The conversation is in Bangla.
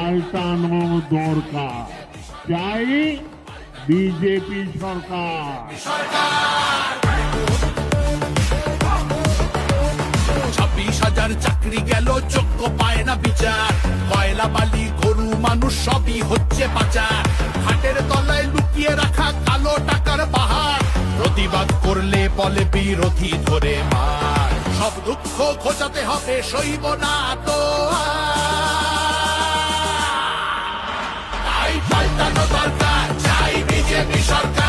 পাল্টানো দরকার। চাই বিজেপি সরকার। 26,000 চাকরি গেল, যোগ্য পায় না বিচার। কয়লা বালি গরু মানুষ সবই হচ্ছে পাচার। হাটের তলায় লুকিয়ে রাখা কালো টাকার পাহাড়। প্রতিবাদ করলে বলে বিরোধী ধরে মার। সব দুঃখ ঘোচাতে হবে, সইব না তো আর। তাই পাল্টানো দরকার, চাই বিজেপি সরকার।